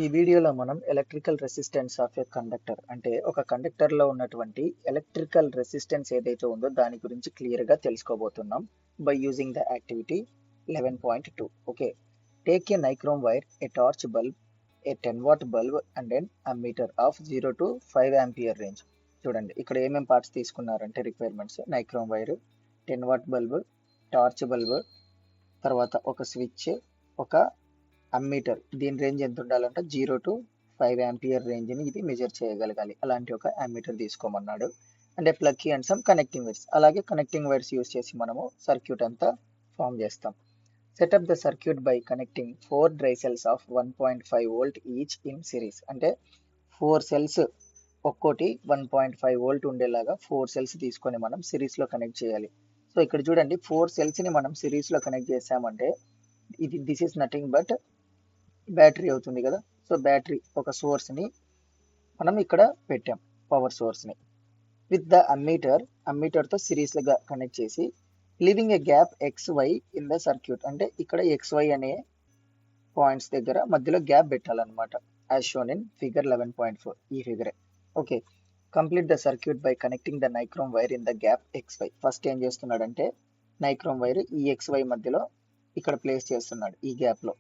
ఈ వీడియోలో మనం electrical resistance of a conductor అంటే ఒక కండక్టర్లో ఉన్నటువంటి ఎలక్ట్రికల్ రెసిస్టెన్స్ ఏదైతే ఉందో దాని గురించి క్లియర్గా తెలుసుకోబోతున్నాం by using the activity 11.2. Okay, take a nichrome wire, a torch bulb, a 10 watt bulb and an ammeter of 0 to 5 ampere range. చూడండి ఇక్కడ ఏమేం పార్ట్స్ తీసుకున్నారంటే రిక్వైర్మెంట్స్: నైక్రోమ్ వైర్, 10 watt బల్బ్, టార్చ్ బల్బ్, తర్వాత ఒక స్విచ్, ఒక అమ్మీటర్. దీని range ఎంత ఉండాలంటే 0 to 5 ఆంపియర్ రేంజ్ని ఇది మెజర్ చేయగలగాలి. అలాంటి ఒక అమ్మీటర్ తీసుకోమన్నాడు. అంటే plug key and some connecting wires. అలాగే కనెక్టింగ్ వైర్స్ యూస్ చేసి మనము సర్క్యూట్ అంతా ఫామ్ చేస్తాం. Setup the circuit by connecting 4 dry cells of 1.5 volt each in series. అంటే 4 సెల్స్ ఒక్కోటి 1.5 volt ఉండేలాగా 4 సెల్స్ తీసుకొని మనం సిరీస్లో కనెక్ట్ చేయాలి. సో ఇక్కడ చూడండి 4 సెల్స్ని మనం సిరీస్లో కనెక్ట్ చేసామంటే this is nothing but battery అవుతుంది కదా. సో బ్యాటరీ ఒక సోర్స్ని మనం ఇక్కడ పెట్టాం, పవర్ సోర్స్ని. విత్ ద అమ్మీటర్తో సిరీస్గా కనెక్ట్ చేసి leaving a gap XY in the circuit. అంటే ఇక్కడ XY అనే పాయింట్స్ దగ్గర మధ్యలో గ్యాప్ పెట్టాలన్నమాట. As shown in figure 11.4. ఈ ఫిగరే. Okay, complete the circuit by connecting the nichrome wire in the gap XY. First ఏం చేస్తున్నాడంటే నైక్రోమ్ వైర్ ఈ XY మధ్యలో ఇక్కడ ప్లేస్ చేస్తున్నాడు, ఈ గ్యాప్లో.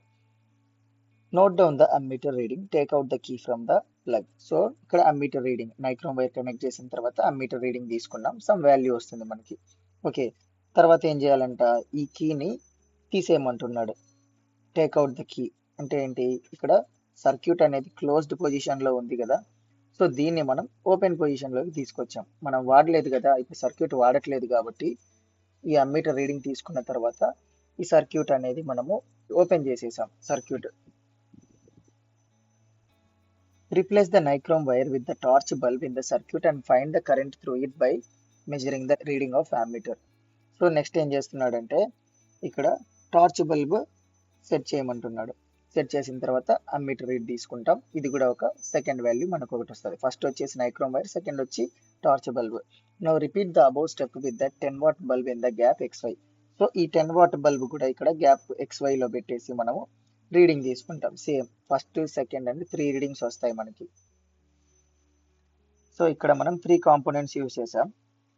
Note down the ammeter reading, take out the key from the plug. So ఇక్కడ ammeter reading, nichrome wire connect చేసిన తర్వాత అమ్మీటర్ రీడింగ్ తీసుకున్నాం, సమ్ వాల్యూ వస్తుంది మనకి. ఓకే, తర్వాత ఏం చేయాలంట, ఈ కీని తీసేయమంటున్నాడు. టేక్ అవుట్ ద కీ అంటే ఏంటి, ఇక్కడ సర్క్యూట్ అనేది క్లోజ్డ్ పొజిషన్లో ఉంది కదా. సో దీన్ని మనం ఓపెన్ పొజిషన్లోకి తీసుకొచ్చాం. మనం వాడలేదు కదా, ఇప్పుడు సర్క్యూట్ వాడట్లేదు కాబట్టి ఈ అమ్మీటర్ రీడింగ్ తీసుకున్న తర్వాత ఈ సర్క్యూట్ అనేది మనము ఓపెన్ చేసేసాం. Circuit replace the nichrome wire with the torch bulb in the circuit and find the current through it by measuring the reading of ammeter. So next ఏం చేస్తున్నాడంటే ఇక్కడ టార్చ్ బల్బ్ సెట్ చేయమంటున్నాడు. Set చేసిన తర్వాత ammeter read తీసుకుంటాం. ఇది కూడా ఒక సెకండ్ వాల్యూ మనకు ఒకటి వస్తుంది. ఫస్ట్ వచ్చేసి నైక్రోమ్ వైర్, సెకండ్ వచ్చి torch bulb. Now repeat the above step with the 10 watt bulb in the gap XY. So ఈ 10 watt బల్బ్ కూడా ఇక్కడ గ్యాప్ XY లో పెట్టేసి మనము రీడింగ్ తీసుకుంటాం. Same first, second and 3 readings వస్తాయి మనకి. సో ఇక్కడ మనం 3 కాంపోనెంట్స్ యూజ్ చేసాం.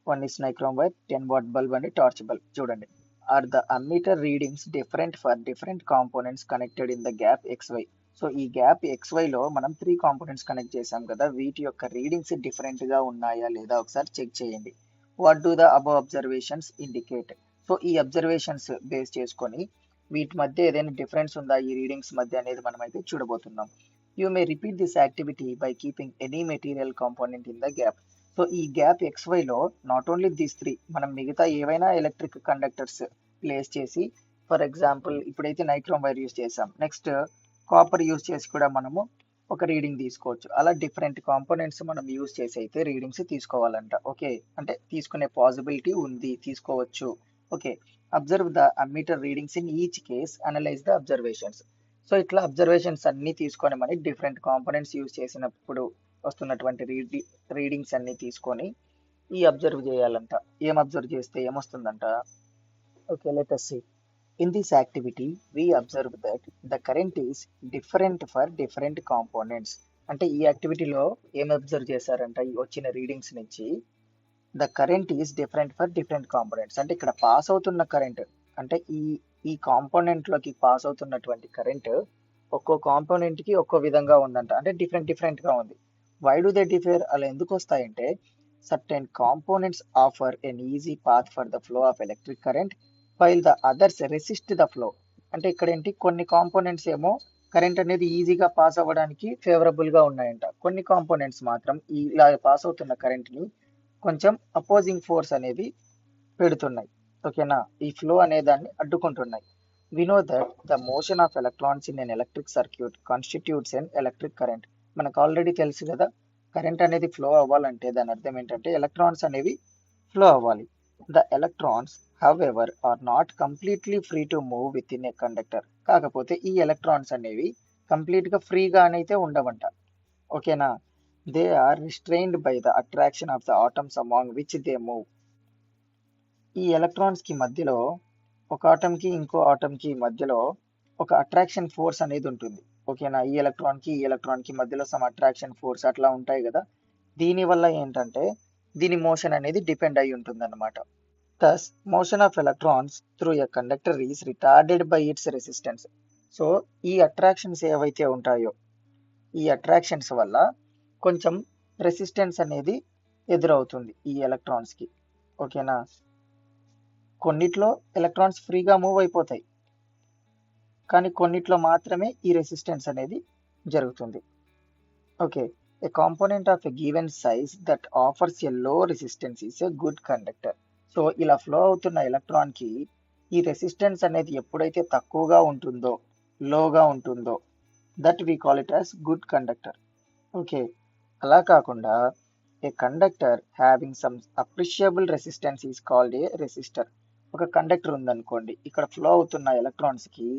One is nichrome wire, 10 watt bulb and torch bulb. చూడండి, are the ammeter readings different for different components connected in the gap XY. So ఈ gap XY లో మనం 3 components connect చేసాం కదా, వీటి యొక్క రీడింగ్స్ డిఫరెంట్ గా ఉన్నాయా లేదా ఒకసారి చెక్ చేయండి. What do the above observations indicate. So ఈ అబ్జర్వేషన్స్ బేస్ చేసుకొని వీటి మధ్య ఏదైనా డిఫరెన్స్ ఉందా ఈ రీడింగ్స్ మధ్య అనేది మనం అయితే చూడబోతున్నాం. You may repeat this activity by keeping any material component in the gap. So ఈ గ్యాప్ XY లో నాట్ ఓన్లీ దీస్ 3, మనం మిగతా ఏవైనా ఎలక్ట్రిక్ కండక్టర్స్ ప్లేస్ చేసి, ఫర్ ఎగ్జాంపుల్ ఇప్పుడైతే నైక్రోమ్ వైర్ యూస్ చేసాం, నెక్స్ట్ కాపర్ యూస్ చేసి కూడా మనము ఒక రీడింగ్ తీసుకోవచ్చు. అలా డిఫరెంట్ కాంపోనెంట్స్ మనం యూస్ చేసి అయితే రీడింగ్స్ తీసుకోవాలంట. ఓకే, అంటే తీసుకునే పాసిబిలిటీ ఉంది, తీసుకోవచ్చు. Okay, observe the ammeter readings in each case, analyse the observations. So ఇట్లా అబ్జర్వేషన్స్ అన్ని తీసుకొని మనకి డిఫరెంట్ కాంపోనెంట్స్ యూజ్ చేసినప్పుడు వస్తున్నటువంటి రీడింగ్స్ అన్ని తీసుకొని ఈ అబ్జర్వ్ చేయాలంట. ఏం అబ్జర్వ్ చేస్తే ఏమొస్తుందంట. Okay, let us see. In this activity, we observe that the current is different for different components. అంటే ఈ యాక్టివిటీలో ఏం అబ్జర్వ్ చేశారంట, ఈ వచ్చిన రీడింగ్స్ నుంచి the current is different for different components. అంటే ఇక్కడ పాస్ అవుతున్న కరెంట్ అంటే ఈ కాంపోనెంట్ లోకి పాస్ అవుతున్నటువంటి కరెంట్ ఒక్కో కాంపోనెంట్ కి ఒక్కో విధంగా ఉందంట. అంటే డిఫరెంట్ గా ఉంది. వై డు దే డిఫర్, అలా ఎందుకు వస్తాయంటే certain components offer an easy path for the flow of electric current while the others resist the flow. అంటే ఇక్కడ ఏంటి, కొన్ని కాంపోనెంట్స్ ఏమో కరెంట్ అనేది ఈజీగా పాస్ అవ్వడానికి ఫేవరబుల్ గా ఉన్నాయంట. కొన్ని కాంపోనెంట్స్ మాత్రం ఇలా పాస్ అవుతున్న కరెంట్ ని కొంచెం అపోజింగ్ ఫోర్స్ అనేది పెడుతున్నాయి. ఓకేనా, ఈ ఫ్లో అనే దాన్ని అడ్డుకుంటున్నాయి. We know that the motion of electrons in an electric circuit constitutes an electric current. మనకు ఆల్రెడీ తెలుసు కదా, కరెంట్ అనేది ఫ్లో అవ్వాలంటే దాని అర్థం ఏంటంటే ఎలక్ట్రాన్స్ అనేవి ఫ్లో అవ్వాలి. The electrons however are not completely free to move within a conductor. కాకపోతే ఈ ఎలక్ట్రాన్స్ అనేవి కంప్లీట్ గా ఫ్రీగా అయితే ఉండవంట. ఓకేనా, they are restrained by the attraction of the atoms among which they move. ఈ ఎలక్ట్రాన్స్ కి మధ్యలో ఒక ఆటమ్ కి ఇంకో ఆటమ్ కి మధ్యలో ఒక అట్రాక్షన్ ఫోర్స్ అనేది ఉంటుంది. ఓకేనా, ఈ ఎలక్ట్రాన్ కి మధ్యలో సమ్ అట్రాక్షన్ ఫోర్స్ అట్లా ఉంటాయి కదా. దీని వల్ల ఏంటంటే దీని మోషన్ అనేది డిపెండ్ అయి ఉంటుంది అనమాట. Thus, motion of electrons through a conductor is retarded by its resistance. So ఈ అట్రాక్షన్స్ ఏవైతే ఉంటాయో ఈ అట్రాక్షన్స్ వల్ల కొంచెం రెసిస్టెన్స్ అనేది ఎదురవుతుంది ఈ ఎలక్ట్రాన్స్ కి. ఓకేనా, కొన్నిట్లో ఎలక్ట్రాన్స్ ఫ్రీగా మూవ్ అయిపోతాయి, కానీ కొన్నిట్లో మాత్రమే ఈ రెసిస్టెన్స్ అనేది జరుగుతుంది. Okay, a component of a given size that offers a low resistance is a good conductor. So ఇలా ఫ్లో అవుతున్న ఎలక్ట్రాన్ కి ఈ రెసిస్టెన్స్ అనేది ఎప్పుడైతే తక్కువగా ఉంటుందో, లోగా ఉంటుందో, that we call it as good conductor. Okay, అలా కాకుండా a conductor having some appreciable resistance is called a resistor. ఒక కండక్టర్ ఉందనుకోండి, ఇక్కడ ఫ్లో అవుతున్న ఎలక్ట్రాన్స్ కి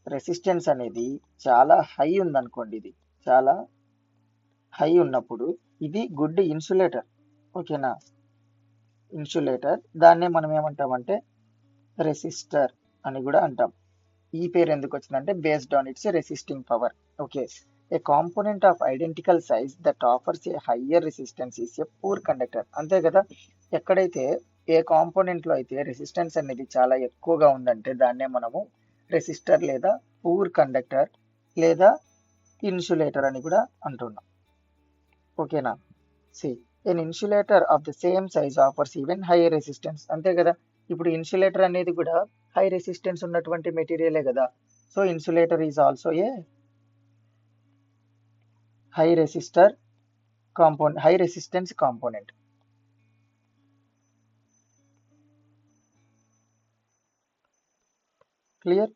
రెసిస్టెన్స్ అనేది చాలా హై ఉందనుకోండి, ఇది చాలా హై ఉన్నప్పుడు ఇది గుడ్ ఇన్సులేటర్. ఓకేనా, ఇన్సులేటర్, దాన్నే మనం ఏమంటామంటే రెసిస్టర్ అని కూడా అంటాం. ఈ పేరు ఎందుకు వచ్చిందంటే based on it's resisting power. Okay, a component of identical size that offers A higher resistance is a poor conductor. అంతే కదా, ఎక్కడైతే ఏ కాంపోనెంట్ లో అయితే రెసిస్టెన్స్ అనేది చాలా ఎక్కువగా ఉందంటే దాన్నే మనము రెసిస్టర్ లేదా పూర్ కండక్టర్ లేదా ఇన్సులేటర్ అని కూడా అంటున్నాం. ఓకేనా, see an insulator of the same size offers even high resistance. అంతే కదా, ఇప్పుడు ఇన్సులేటర్ అనేది కూడా హై రెసిస్టెన్స్ ఉన్నటువంటి మెటీరియలే కదా. So insulator is also a high resistance component. Clear?